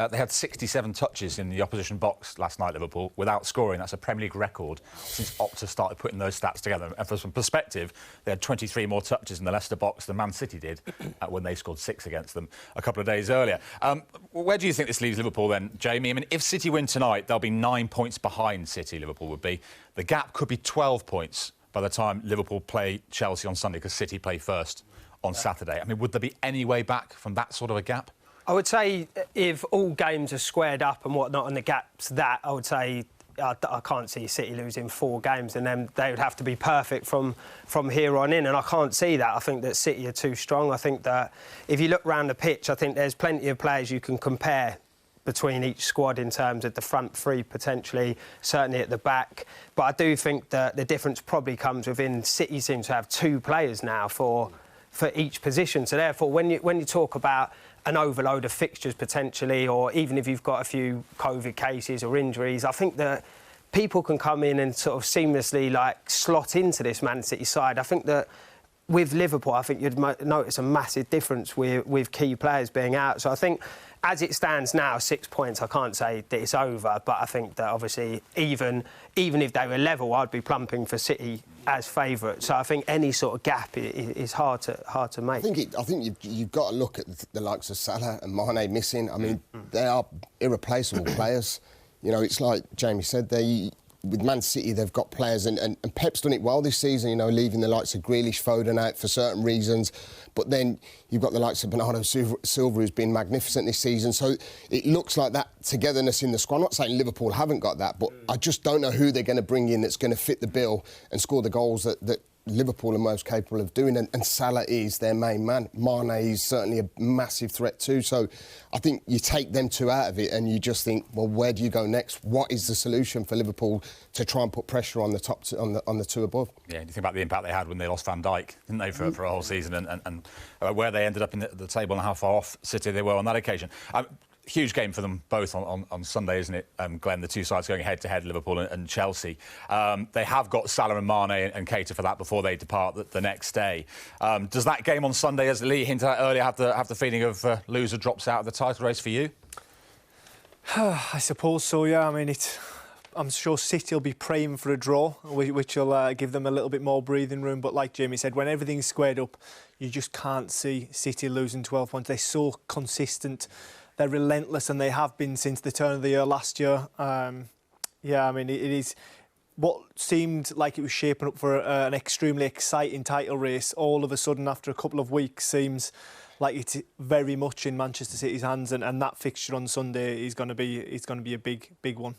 They had 67 touches in the opposition box last night, Liverpool, without scoring. That's a Premier League record since Opta started putting those stats together. And for some perspective, they had 23 more touches in the Leicester box than Man City did when they scored 6 against them a couple of days earlier. Where do you think this leaves Liverpool then, Jamie? I mean, if City win tonight, they'll be 9 points behind City, Liverpool would be. The gap could be 12 points by the time Liverpool play Chelsea on Sunday, because City play first on Saturday. I mean, would there be any way back from that sort of a gap? I would say if all games are squared up and whatnot and the gap's that, I would say I can't see City losing 4 games, and then they would have to be perfect from here on in, and I can't see that. I think that City are too strong. I think that if you look around the pitch, I think there's plenty of players you can compare between each squad in terms of the front three, potentially, certainly at the back. But I do think that the difference probably comes within City seem to have 2 players now for each position. So therefore, when you talk about an overload of fixtures potentially, or even if you've got a few COVID cases or injuries, I think that people can come in and sort of seamlessly slot into this Man City side. I think that with Liverpool, I think you'd notice a massive difference with key players being out. So I think as it stands now, 6 points, I can't say that it's over, but I think that obviously even if they were level, I'd be plumping for City as favourites. So I think any sort of gap is hard to make. I think you've got to look at the likes of Salah and Mane missing. I mean, they are irreplaceable players. You know, it's like Jamie said, with Man City, they've got players, and Pep's done it well this season, you know, leaving the likes of Grealish, Foden out for certain reasons. But then you've got the likes of Bernardo Silva, who's been magnificent this season. So it looks like that togetherness in the squad. I'm not saying Liverpool haven't got that, but I just don't know who they're going to bring in that's going to fit the bill and score the goals that Liverpool are most capable of doing, and Salah is their main man. Mane is certainly a massive threat too. So I think you take them 2 out of it and you just think, well, where do you go next? What is the solution for Liverpool to try and put pressure on the top on the 2 above? Yeah, you think about the impact they had when they lost Van Dijk, didn't they, for a whole season, and where they ended up in the table and how far off City they were on that occasion. Huge game for them both on Sunday, isn't it, Glenn? The 2 sides going head-to-head, Liverpool and Chelsea. They have got Salah and Mane and cater for that before they depart the next day. Does that game on Sunday, as Lee hinted at earlier, have the feeling of loser drops out of the title race for you? I suppose so, yeah. I mean, I'm sure City will be praying for a draw, which will give them a little bit more breathing room. But like Jamie said, when everything's squared up, you just can't see City losing 12 points. They're so consistent. They're relentless, and they have been since the turn of the year last year. Yeah, I mean, it is what seemed like it was shaping up for an extremely exciting title race. All of a sudden, after a couple of weeks, seems like it's very much in Manchester City's hands, and that fixture on Sunday is going to be a big one.